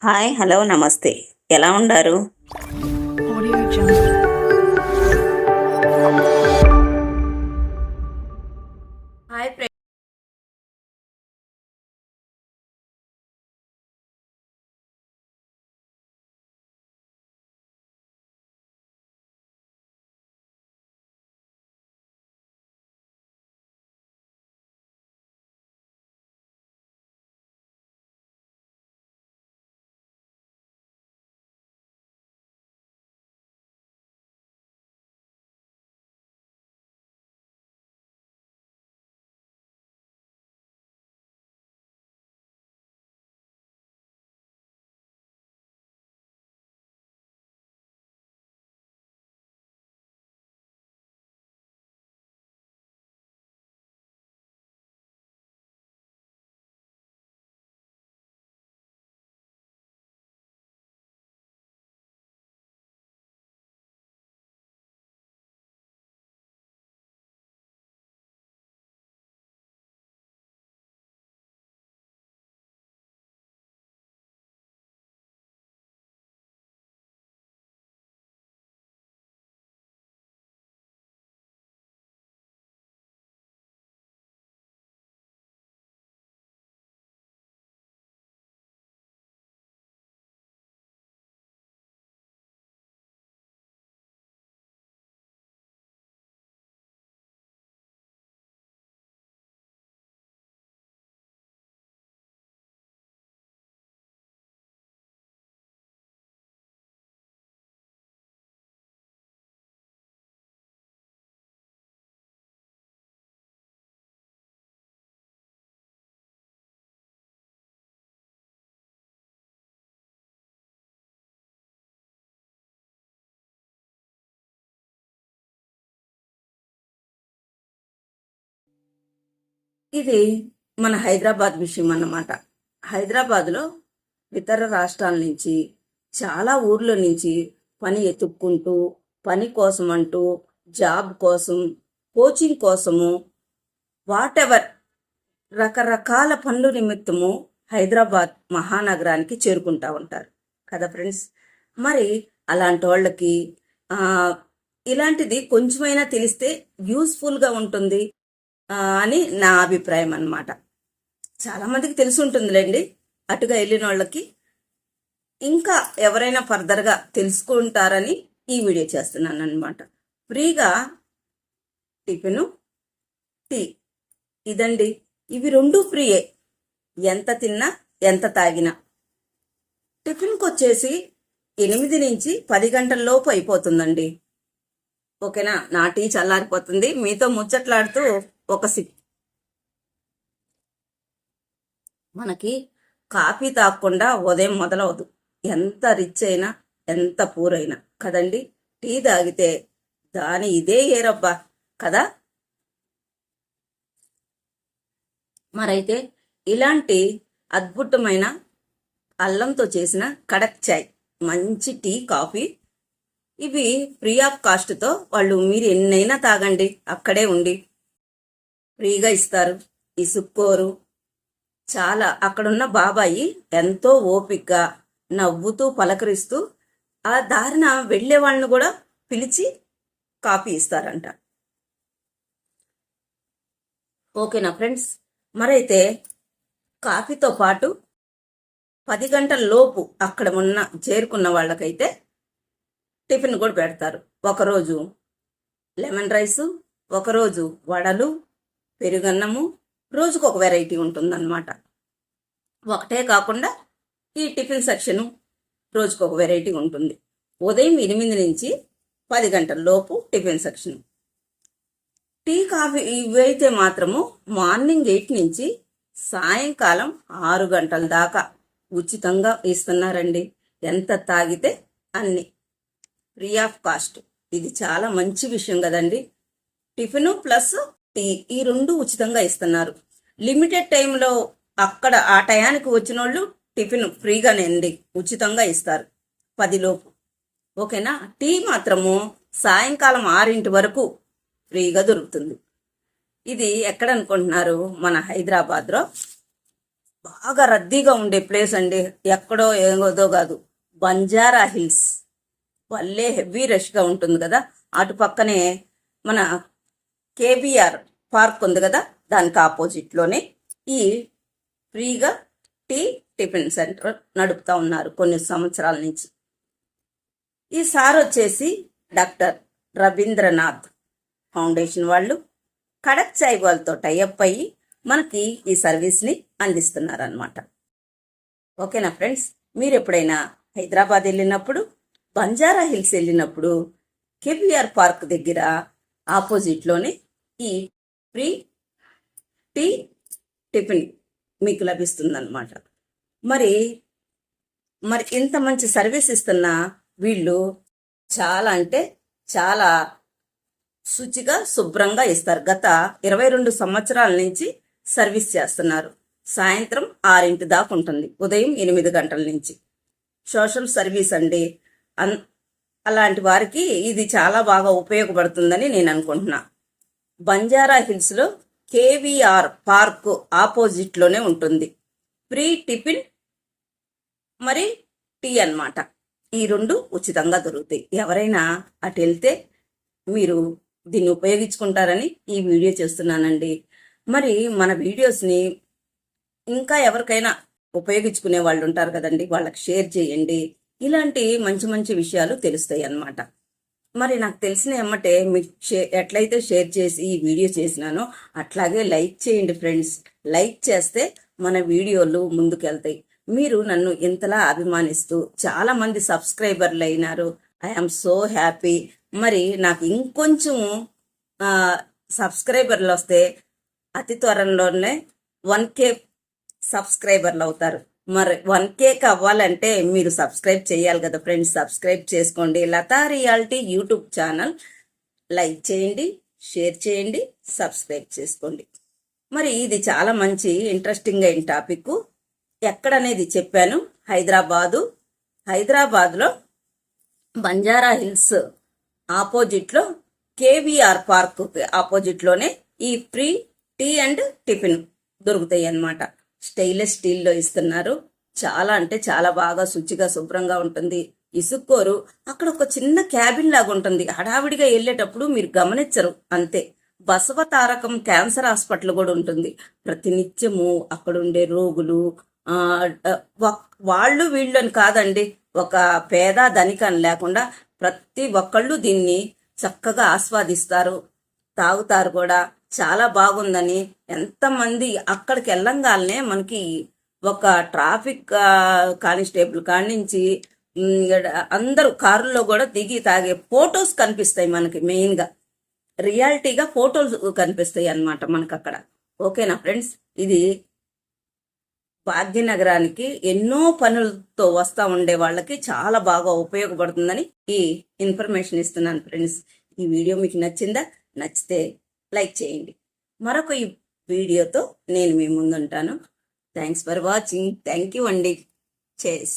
Hi hello నమస్తే. ఎలా ఉండారు? Audio Jungle. Hi friends. ఇది మన హైదరాబాద్ విషయం అన్నమాట. హైదరాబాద్లో ఇతర రాష్ట్రాల నుంచి చాలా ఊర్ల నుంచి పని ఎత్తుక్కుంటూ పని కోసం అంటూ జాబ్ కోసం కోచింగ్ కోసము వాటెవర్ రకరకాల పనుల నిమిత్తము హైదరాబాద్ మహానగరానికి చేరుకుంటా ఉంటారు కదా ఫ్రెండ్స్. మరి అలాంటి వాళ్ళకి ఇలాంటిది కొంచెమైనా తెలిస్తే యూస్ఫుల్గా ఉంటుంది అని నా అభిప్రాయం అన్నమాట. చాలామందికి తెలిసి ఉంటుందిలేండి అటుగా వెళ్ళిన వాళ్ళకి. ఇంకా ఎవరైనా ఫర్దర్గా తెలుసుకుంటారని ఈ వీడియో చేస్తున్నాను అనమాట. ఫ్రీగా టిఫిను, టీ, ఇదండి. ఇవి రెండు ఫ్రీయే, ఎంత తిన్నా ఎంత తాగినా. టిఫిన్కి వచ్చేసి 8 నుంచి 10 గంటల లోపు అయిపోతుందండి. ఓకేనా? నా టీ చల్లారిపోతుంది. మీతో ముచ్చట్లాడుతూ ఒక సిప్. మనకి కాఫీ తాగకుండా ఉదయం మొదలవదు, ఎంత రిచ్ అయినా ఎంత పూరైనా కదండి. టీ తాగితే దాని ఇదే ఏరబ్బా కదా. మరైతే ఇలాంటి అద్భుతమైన అల్లంతో చేసిన కడక్ చాయ్, మంచి టీ, కాఫీ, ఇవి ఫ్రీ ఆఫ్ కాస్ట్తో వాళ్ళు మీరు ఎన్నైనా తాగండి, అక్కడే ఉండి ఫ్రీగా ఇస్తారు. ఇసుక్కోరు. చాలా అక్కడున్న బాబాయి ఎంతో ఓపికగా నవ్వుతూ పలకరిస్తూ ఆ దారిన వెళ్ళే వాళ్ళని కూడా పిలిచి కాఫీ ఇస్తారంట. ఓకేనా ఫ్రెండ్స్? మరైతే కాఫీతో పాటు 10 గంటల లోపు అక్కడ చేరుకున్న వాళ్ళకైతే టిఫిన్ కూడా పెడతారు. ఒకరోజు లెమన్ రైసు, ఒకరోజు వడలు, పెరుగన్నము, రోజుకు ఒక వెరైటీ ఉంటుందన్నమాట. ఒకటే కాకుండా ఈ టిఫిన్ సెక్షను రోజుకు ఒక వెరైటీ ఉంటుంది. ఉదయం 8 నుంచి 10 గంటల లోపు టిఫిన్ సెక్షన్. టీ, కాఫీ ఇవైతే మాత్రము మార్నింగ్ 8 నుంచి సాయంకాలం 6 గంటల దాకా ఉచితంగా ఇస్తున్నారండి. ఎంత తాగితే అన్ని ఫ్రీ ఆఫ్ కాస్ట్. ఇది చాలా మంచి విషయం కదండి. టిఫిన్ ప్లస్ టీ, ఈ రెండు ఉచితంగా ఇస్తున్నారు. లిమిటెడ్ టైంలో అక్కడ ఆ టయానికి వచ్చిన వాళ్ళు టిఫిన్ ఫ్రీగానే ఉచితంగా ఇస్తారు 10 లోపు. ఓకేనా? టీ మాత్రము సాయంకాలం 6 వరకు ఫ్రీగా దొరుకుతుంది. ఇది ఎక్కడ అనుకుంటున్నారు? మన హైదరాబాద్లో బాగా రద్దీగా ఉండే ప్లేస్ అండి. ఎక్కడో ఏదో కాదు, బంజారా హిల్స్. వల్లే హెవీ రష్గా ఉంటుంది కదా. అటు పక్కనే మన కేబీఆర్ పార్క్ ఉంది కదా, దానికి ఆపోజిట్లోనే ఈ ఫ్రీగా టిఫిన్ సెంటర్ నడుపుతా ఉన్నారు కొన్ని సంవత్సరాల నుంచి. ఈ సార్ వచ్చేసి డాక్టర్ రవీంద్రనాథ్ ఫౌండేషన్ వాళ్ళు కడక్ చాయ్ వాళ్ళతో టైఅప్ అయ్యి మనకి ఈ సర్వీస్ని అందిస్తున్నారనమాట. ఓకేనా ఫ్రెండ్స్, మీరు ఎప్పుడైనా హైదరాబాద్ వెళ్ళినప్పుడు, బంజారా హిల్స్ వెళ్ళినప్పుడు కేబీఆర్ పార్క్ దగ్గర ఆపోజిట్లోనే ఈ ఫ్రీ టిఫిన్ మీకు లభిస్తుందన్నమాట. మరి ఇంత మంచి సర్వీస్ ఇస్తున్న వీళ్ళు చాలా అంటే చాలా శుచిగా శుభ్రంగా ఇస్తారు. గత 22 సంవత్సరాల నుంచి సర్వీస్ చేస్తున్నారు. సాయంత్రం 6 దాకా ఉంటుంది, ఉదయం 8 గంటల నుంచి. సోషల్ సర్వీస్ అండి. అలాంటి వారికి ఇది చాలా బాగా ఉపయోగపడుతుందని నేను అనుకుంటున్నా. బంజారా హిల్స్లో కేవీఆర్ పార్క్ ఆపోజిట్లోనే ఉంటుంది. ఫ్రీ టిఫిన్ మరి టీ అన్నమాట. ఈ 2 ఉచితంగా దొరుకుతాయి. ఎవరైనా అటు వెళ్తే మీరు దీన్ని ఉపయోగించుకుంటారని ఈ వీడియో చేస్తున్నానండి. మరి మన వీడియోస్ని ఇంకా ఎవరికైనా ఉపయోగించుకునే వాళ్ళు ఉంటారు కదండి, వాళ్ళకి షేర్ చేయండి. ఇలాంటి మంచి మంచి విషయాలు తెలుస్తాయి అన్నమాట. మరి నాకు తెలిసిన ఎమ్మటే మీకు ఎట్లయితే షేర్ చేసి ఈ వీడియో చేసినానో అట్లాగే లైక్ చేయండి ఫ్రెండ్స్. లైక్ చేస్తే మన వీడియోలు ముందుకెళ్తాయి. మీరు నన్ను ఇంతలా అభిమానిస్తూ చాలా మంది సబ్స్క్రైబర్లు అయినారు. I'm so happy. మరి నాకు ఇంకొంచెం సబ్స్క్రైబర్లు వస్తే అతి త్వరలోనే 1K సబ్స్క్రైబర్లు అవుతారు. మరి 1K అవ్వాలంటే మీరు సబ్స్క్రైబ్ చేయాలి కదా ఫ్రెండ్స్. సబ్స్క్రైబ్ చేసుకోండి. Latha reality YouTube channel like చేయండి, షేర్ చేయండి, సబ్స్క్రైబ్ చేసుకోండి. మరి ఇది చాలా మంచి ఇంట్రెస్టింగ్ అయిన టాపిక్. ఎక్కడనేది చెప్పాను, హైదరాబాద్లో బంజారా హిల్స్ ఆపోజిట్లో కేవీఆర్ పార్క్ ఆపోజిట్లోనే ఈ ఫ్రీ టీ అండ్ టిఫిన్ దొరుకుతాయి అన్నమాట. స్టెయిన్లెస్ స్టీల్లో ఇస్తున్నారు. చాలా అంటే చాలా బాగా శుచిగా శుభ్రంగా ఉంటుంది. ఇసుక్కోరు. అక్కడ ఒక చిన్న క్యాబిన్ లాగా ఉంటుంది. హడావిడిగా వెళ్ళేటప్పుడు మీరు గమనించరు అంతే. బసవ తారకం క్యాన్సర్ హాస్పిటల్ కూడా ఉంటుంది. ప్రతినిత్యము అక్కడ ఉండే రోగులు వాళ్ళు వీళ్ళు అని కాదండి, ఒక పేద ధనిక అని లేకుండా ప్రతి ఒక్కళ్ళు దీన్ని చక్కగా ఆస్వాదిస్తారు, తాగుతారు కూడా. చాలా బాగుందని ఎంతమంది అక్కడికి వెళ్ళంగానే మనకి ఒక ట్రాఫిక్ కానిస్టేబుల్ కాడి నుంచి అందరూ కారుల్లో కూడా దిగి తాగే ఫొటోస్ కనిపిస్తాయి మనకి. మెయిన్గా రియాలిటీగా ఫోటోలు కనిపిస్తాయి అన్నమాట మనకు అక్కడ. ఓకేనా ఫ్రెండ్స్, ఇది భాగ్యనగరానికి ఎన్నో పనులతో వస్తూ ఉండే వాళ్ళకి చాలా బాగా ఉపయోగపడుతుందని ఈ ఇన్ఫర్మేషన్ ఇస్తున్నాను ఫ్రెండ్స్. ఈ వీడియో మీకు నచ్చిందా? నచ్చితే లైక్ చేయండి. మరొక ఈ వీడియోతో నేను మీ ముందుంటాను. Thanks for watching. Thank you అండి. చేస్.